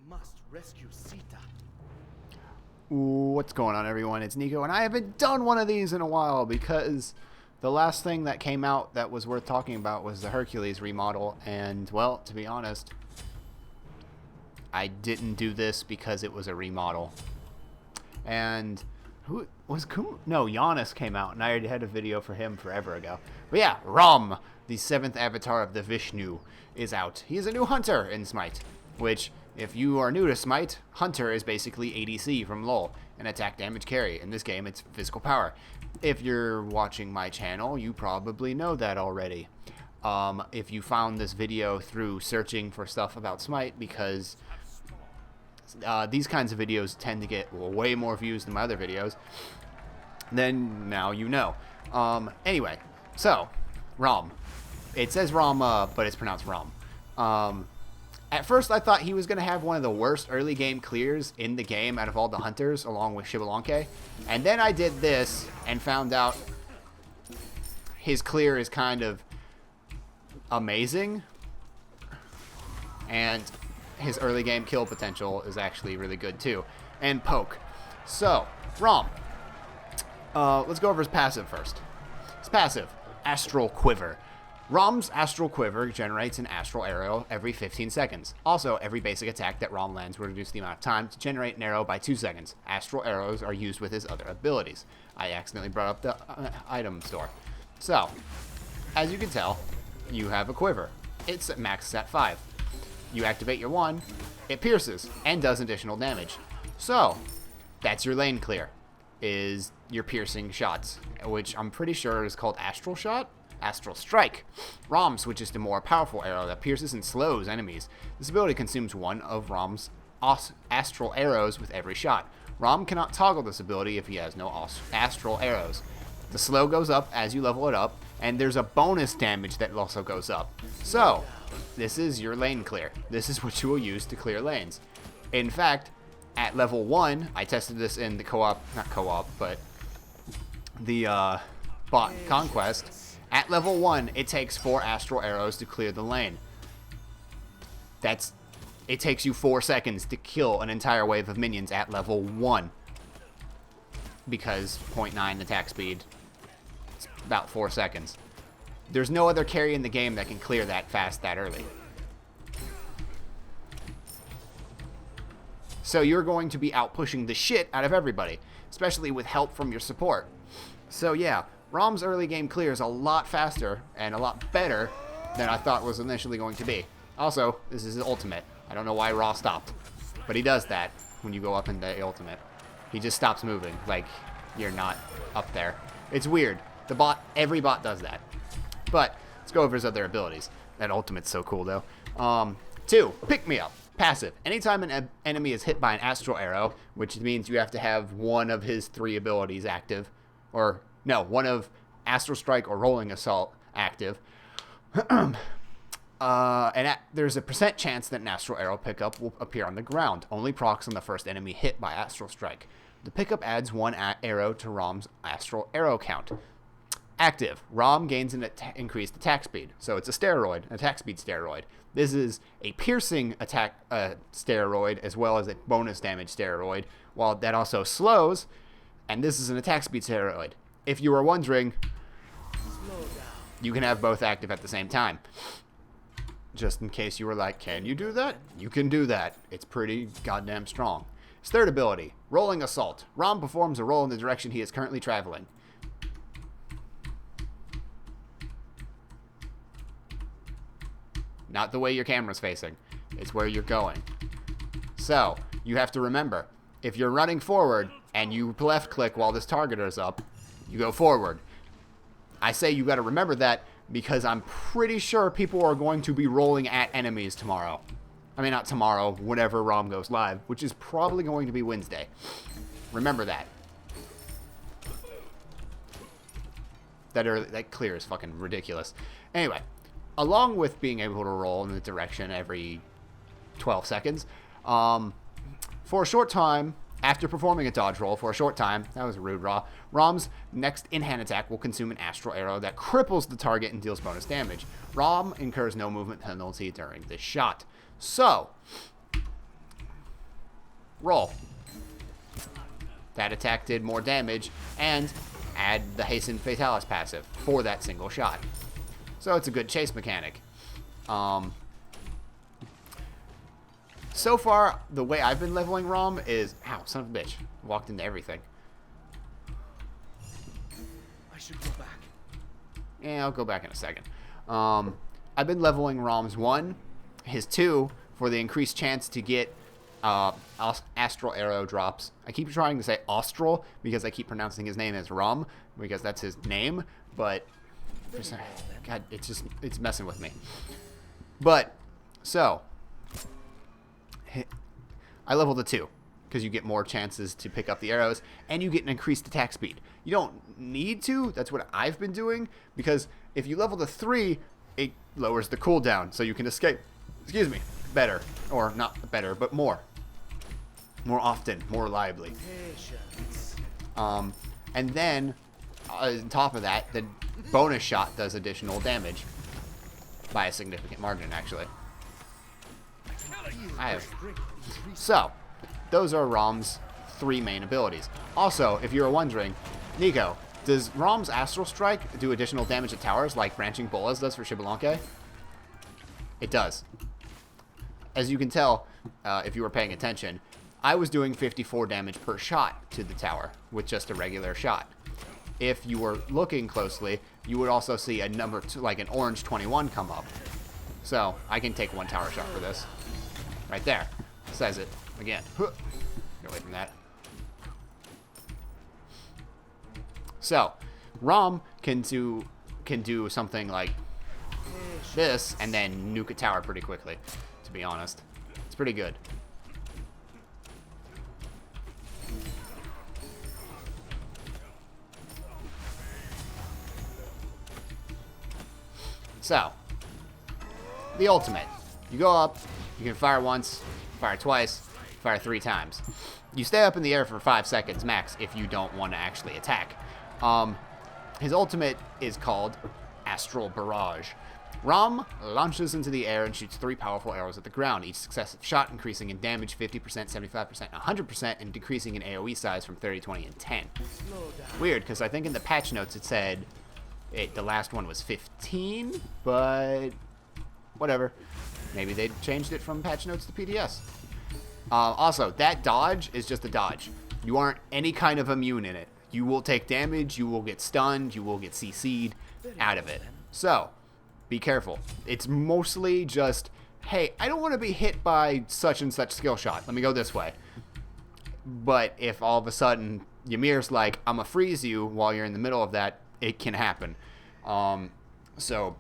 must rescue Sita. What's going on, everyone? It's Nico, and I haven't done one of these in a while because the last thing that came out that was worth talking about was the Hercules remodel, and, well, to be honest, I didn't do this because it was a remodel. And who was No, Giannis came out, and I already had a video for him forever ago. But yeah, Ram, the 7th avatar of the Vishnu, is out. He is a new hunter in Smite, which, if you are new to Smite, Hunter is basically ADC from LoL, an attack damage carry. In this game, it's physical power. If you're watching my channel, you probably know that already. If you found this video through searching for stuff about Smite, because these kinds of videos tend to get way more views than my other videos, then now you know. Anyway, so, Ram. It says Rama, but it's pronounced Ram. At first, I thought he was going to have one of the worst early game clears in the game out of all the hunters, along with Shibalanke. And then I did this and found out his clear is kind of amazing. And his early game kill potential is actually really good too. And poke. So, Ram. Let's go over his passive first. His passive, Astral Quiver. Ram's Astral Quiver generates an Astral Arrow every 15 seconds. Also, every basic attack that Ram lands will reduce the amount of time to generate an arrow by 2 seconds. Astral Arrows are used with his other abilities. I accidentally brought up the item store. So, as you can tell, you have a quiver. It's maxed at 5. You activate your 1, it pierces, and does additional damage. So, that's your lane clear, is your piercing shots, which I'm pretty sure is called Astral Shot? Astral Strike. Ram switches to more powerful arrow that pierces and slows enemies. This ability consumes one of Ram's astral arrows with every shot. Ram cannot toggle this ability if he has no astral arrows. The slow goes up as you level it up, and there's a bonus damage that also goes up. So, this is your lane clear. This is what you will use to clear lanes. In fact, at level 1, I tested this in the but the bot Conquest. At level 1, it takes 4 astral arrows to clear the lane. It takes you 4 seconds to kill an entire wave of minions at level 1. Because 0.9 attack speed, it's about 4 seconds. There's no other carry in the game that can clear that fast that early. So you're going to be out pushing the shit out of everybody, especially with help from your support. So yeah, Ram's early game clear is a lot faster and a lot better than I thought was initially going to be. Also, this is his ultimate. I don't know why Ra stopped, but he does that when you go up in the ultimate. He just stops moving, like you're not up there. It's weird. Every bot does that. But let's go over his other abilities. That ultimate's so cool though. 2, Pick Me Up. Passive. Anytime an enemy is hit by an astral arrow, which means you have to have one of his 3 abilities active, or no, one of Astral Strike or Rolling Assault active. There's a % chance that an Astral Arrow pickup will appear on the ground. Only procs on the first enemy hit by Astral Strike. The pickup adds 1 arrow to Ram's Astral Arrow count. Active. Ram gains an increased attack speed. So it's a steroid, an attack speed steroid. This is a piercing attack steroid as well as a bonus damage steroid, while that also slows, and this is an attack speed steroid. If you were wondering, you can have both active at the same time. Just in case you were like, can you do that? You can do that. It's pretty goddamn strong. His third ability, Rolling Assault. Ram performs a roll in the direction he is currently traveling. Not the way your camera's facing. It's where you're going. So, you have to remember, if you're running forward and you left click while this targeter is up, you go forward. I say you got to remember that because I'm pretty sure people are going to be rolling at enemies tomorrow. I mean, not tomorrow, whenever Ram goes live, which is probably going to be Wednesday. Remember that. That clear is fucking ridiculous. Anyway, along with being able to roll in the direction every 12 seconds, for a short time, after performing a dodge roll for a short time, that was rude, Ram's next in-hand attack will consume an astral arrow that cripples the target and deals bonus damage. Ram incurs no movement penalty during this shot. So, roll. That attack did more damage, and add the Hasten Fatalis passive for that single shot. So it's a good chase mechanic. So far, the way I've been leveling Rom is... Ow, son of a bitch. Walked into everything. I should go back. Yeah, I'll go back in a second. I've been leveling Rom's 1, his 2, for the increased chance to get Astral Arrow drops. I keep trying to say Austral because I keep pronouncing his name as Rom because that's his name, but God, it's messing with me. But so I leveled the 2 because you get more chances to pick up the arrows and you get an increased attack speed. You don't need to. That's what I've been doing because if you level the 3, it lowers the cooldown so you can escape. Excuse me. Better, or not better, but more often, more reliably. And then on top of that, the bonus shot does additional damage by a significant margin, actually. So those are Rom's 3 main abilities. Also, if you were wondering, Nico, does Rom's Astral Strike do additional damage to towers like Branching Bolas does for Xbalanque? It does. As you can tell, if you were paying attention, I was doing 54 damage per shot to the tower with just a regular shot. If you were looking closely, you would also see a number, like an orange 21 come up. So, I can take 1 tower shot for this. Right there. Says it. Again. Get away from that. So, Rom can do something like this and then nuke a tower pretty quickly, to be honest. It's pretty good. So, the ultimate. You go up, you can fire once, fire twice, fire 3 times. You stay up in the air for 5 seconds max if you don't want to actually attack. His ultimate is called Astral Barrage. Rom launches into the air and shoots 3 powerful arrows at the ground, each successive shot increasing in damage 50%, 75%, 100%, and decreasing in AoE size from 30, 20, and 10. Weird, because I think in the patch notes it said the last one was 15, but whatever. Maybe they changed it from patch notes to PTS. Also, that dodge is just a dodge. You aren't any kind of immune in it. You will take damage, you will get stunned, you will get CC'd out of it. So, be careful. It's mostly just, hey, I don't want to be hit by such and such skill shot. Let me go this way. But if all of a sudden Ymir's like, I'm going to freeze you while you're in the middle of that, it can happen. So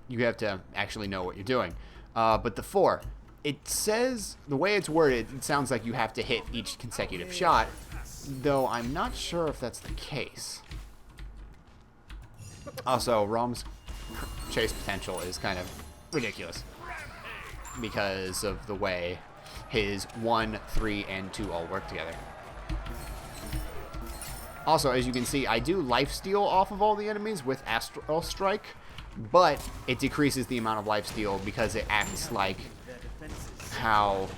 you have to actually know what you're doing. But the 4, it says, the way it's worded, it sounds like you have to hit each consecutive shot, though I'm not sure if that's the case. Also, Rom's chase potential is kind of ridiculous because of the way his 1, 3, and 2 all work together. Also, as you can see, I do lifesteal off of all the enemies with Astral Strike, but it decreases the amount of lifesteal because it acts like how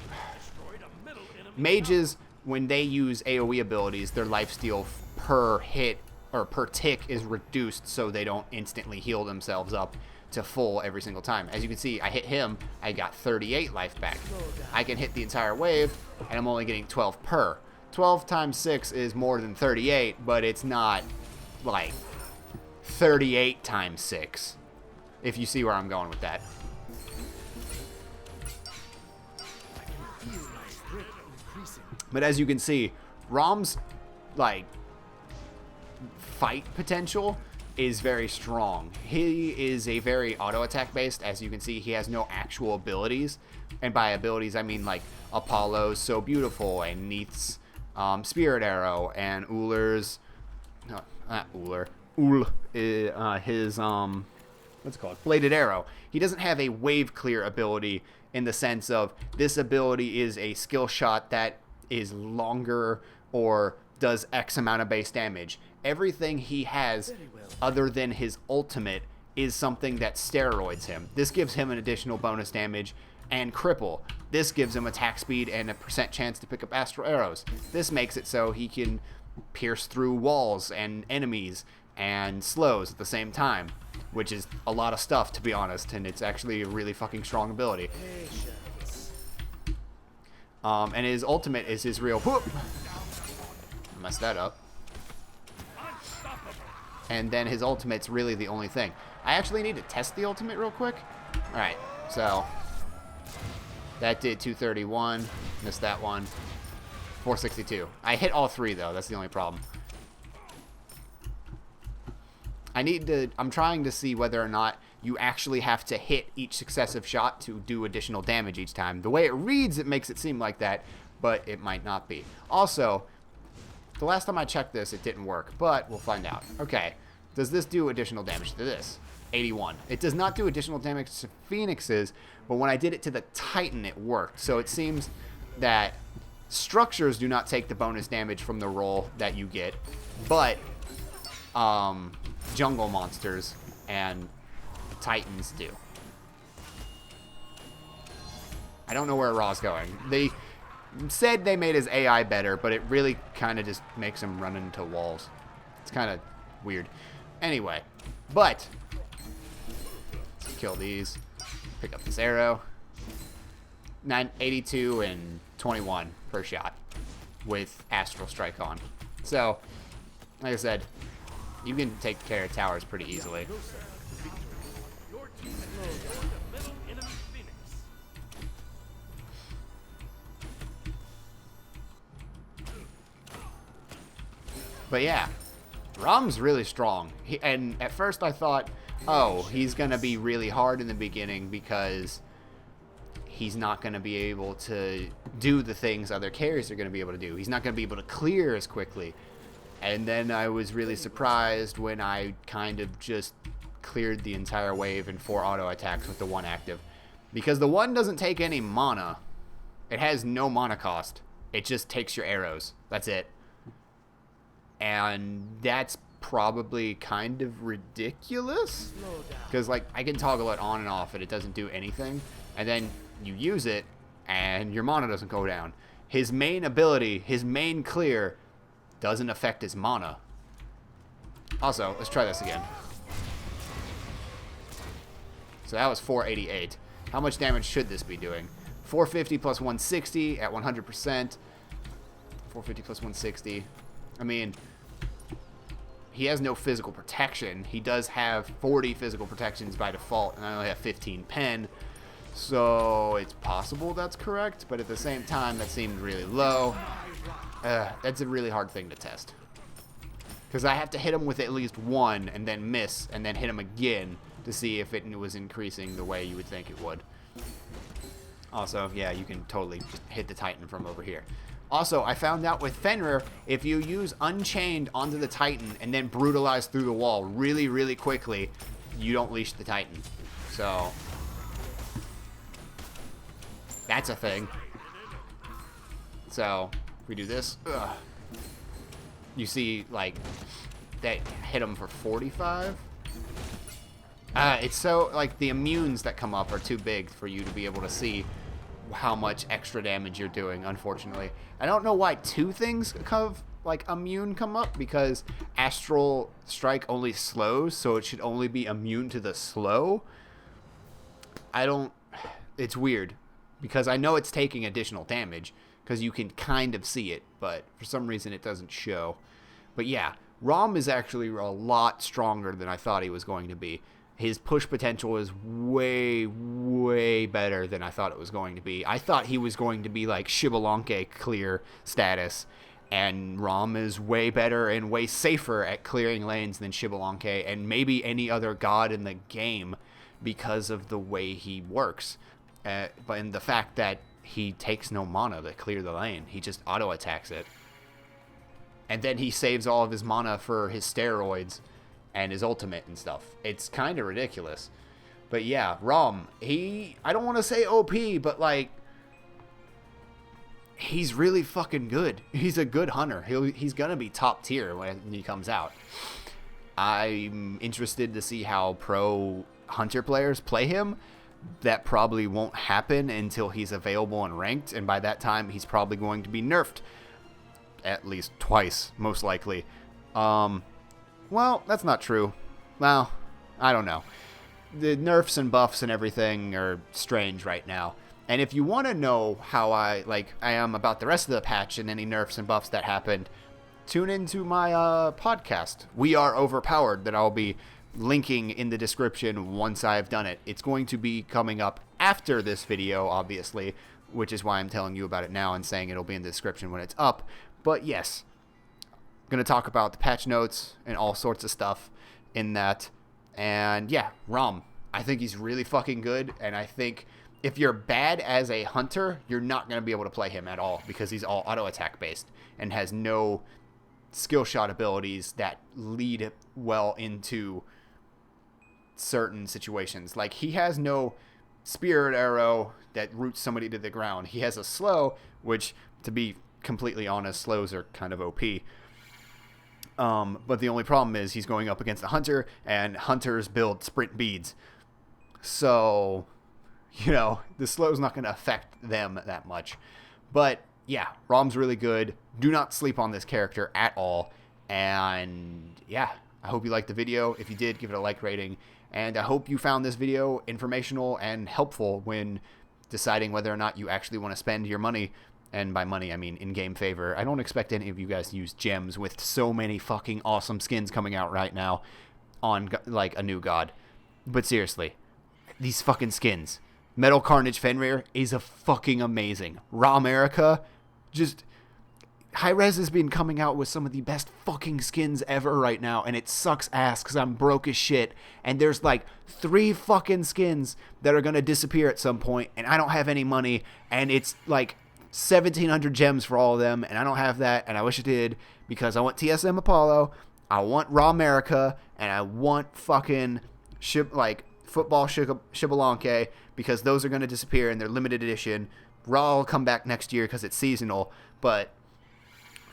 mages, when they use AoE abilities, their lifesteal per hit or per tick is reduced so they don't instantly heal themselves up to full every single time. As you can see, I hit him, I got 38 life back. I can hit the entire wave, and I'm only getting 12 per. 12 times 6 is more than 38, but it's not like 38 times 6, if you see where I'm going with that. But as you can see, Rom's like fight potential is very strong. He is a very auto attack based. As you can see, he has no actual abilities, and by abilities I mean like Apollo's So Beautiful and Neith's Spirit Arrow and Uller's his what's it called, Bladed Arrow. He doesn't have a wave clear ability in the sense of this ability is a skill shot that is longer or does X amount of base damage. Everything he has other than his ultimate is something that steroids him. This gives him an additional bonus damage and cripple. This gives him attack speed and a % chance to pick up astral arrows. This makes it so he can pierce through walls and enemies and slows at the same time, which is a lot of stuff, to be honest, and it's actually a really fucking strong ability. And his ultimate is his real whoop. Messed that up. And then his ultimate's really the only thing. I actually need to test the ultimate real quick. Alright, so that did 231. Missed that one. 462. I hit all three though, that's the only problem. I'm trying to see whether or not you actually have to hit each successive shot to do additional damage each time. The way it reads, it makes it seem like that, but it might not be. Also, the last time I checked this, it didn't work, but we'll find out. Okay, does this do additional damage to this? 81. It does not do additional damage to Phoenix's, but when I did it to the Titan, it worked. So it seems that structures do not take the bonus damage from the roll that you get, but jungle monsters and Titans do. I don't know where Ra's going. They said they made his AI better, but it really kind of just makes him run into walls. It's kind of weird. Anyway, but let's kill these. Pick up this arrow. 982 and 21 per shot with Astral Strike on. So, like I said, you can take care of towers pretty easily. But yeah, Ram's really strong. And at first I thought, oh, he's going to be really hard in the beginning because he's not going to be able to do the things other carries are going to be able to do. He's not going to be able to clear as quickly. And then I was really surprised when I kind of just cleared the entire wave in 4 auto attacks with the 1 active. Because the 1 doesn't take any mana. It has no mana cost. It just takes your arrows. That's it. And that's probably kind of ridiculous. Because, like, I can toggle it on and off and it doesn't do anything. And then you use it and your mana doesn't go down. His main ability, his main clear, doesn't affect his mana. Also, let's try this again. So that was 488. How much damage should this be doing? 450 plus 160 at 100%. 450 plus 160. I mean, he has no physical protection. He does have 40 physical protections by default, and I only have 15 pen. So it's possible that's correct, but at the same time, that seemed really low. That's a really hard thing to test. Because I have to hit him with at least 1 and then miss and then hit him again to see if it was increasing the way you would think it would. Also, yeah, you can totally just hit the Titan from over here. Also, I found out with Fenrir, if you use Unchained onto the Titan and then brutalize through the wall really, really quickly, you don't leash the Titan. So, that's a thing. So, if we do this, you see, like, that hit him for 45. It's so, like, the immunes that come up are too big for you to be able to see how much extra damage you're doing, unfortunately. I don't know why 2 things of, like, immune come up, because Astral Strike only slows, so it should only be immune to the slow. It's weird, because I know it's taking additional damage, because you can kind of see it, but for some reason it doesn't show. But yeah, Ram is actually a lot stronger than I thought he was going to be. His push potential is way, way better than I thought it was going to be. I thought he was going to be like Shibalanke clear status, and Ram is way better and way safer at clearing lanes than Shibalanke and maybe any other god in the game because of the way he works. But in the fact that he takes no mana to clear the lane. He just auto-attacks it. And then he saves all of his mana for his steroids and his ultimate and stuff. It's kind of ridiculous. But yeah, Ram, I don't want to say OP, but like, he's really fucking good. He's a good hunter. He's going to be top tier when he comes out. I'm interested to see how pro hunter players play him. that probably won't happen until he's available and ranked, and by that time he's probably going to be nerfed at least twice, most likely. Well, that's not true. Well, I don't know. The nerfs and buffs and everything are strange right now. And if you want to know how I am about the rest of the patch and any nerfs and buffs that happened, tune into my podcast, We Are Overpowered, that I'll be linking in the description once I've done it. It's going to be coming up after this video, obviously, which is why I'm telling you about it now and saying it'll be in the description when it's up. But yes, I'm going to talk about the patch notes and all sorts of stuff in that. And yeah, Rom, I think he's really fucking good, and I think if you're bad as a hunter, you're not going to be able to play him at all because he's all auto attack based and has no skill shot abilities that lead well into certain situations. Like, he has no spirit arrow that roots somebody to the ground. He has a slow, which, to be completely honest, slows are kind of OP. But the only problem is he's going up against a hunter, and hunters build sprint beads. So, you know, the slow's not going to affect them that much. But yeah, Rom's really good. Do not sleep on this character at all. And yeah, I hope you liked the video. If you did, give it a like rating. And I hope you found this video informational and helpful when deciding whether or not you actually want to spend your money. And by money, I mean in-game favor. I don't expect any of you guys to use gems with so many fucking awesome skins coming out right now on, like, a new god. But seriously, these fucking skins. Metal Carnage Fenrir is a fucking amazing. Raw America, just... Hi-Rez has been coming out with some of the best fucking skins ever right now, and it sucks ass because I'm broke as shit, and there's like 3 fucking skins that are going to disappear at some point, and I don't have any money, and it's like 1,700 gems for all of them, and I don't have that, and I wish I did, because I want TSM Apollo, I want Raw America, and I want fucking Football Shibalanke, because those are going to disappear, and they're limited edition. Raw will come back next year because it's seasonal, but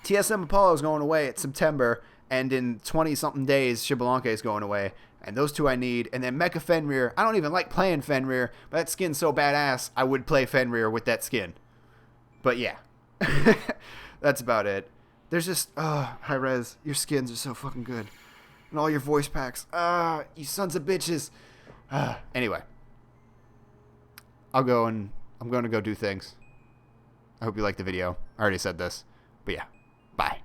TSM Apollo is going away. It's September, and in 20-something days, Shibalanke is going away, and those 2 I need. And then Mecha Fenrir, I don't even like playing Fenrir, but that skin's so badass, I would play Fenrir with that skin. But yeah, that's about it. There's just, Hi-Rez, your skins are so fucking good. And all your voice packs, you sons of bitches. Anyway, I'm going to go do things. I hope you liked the video. I already said this, but yeah, bye.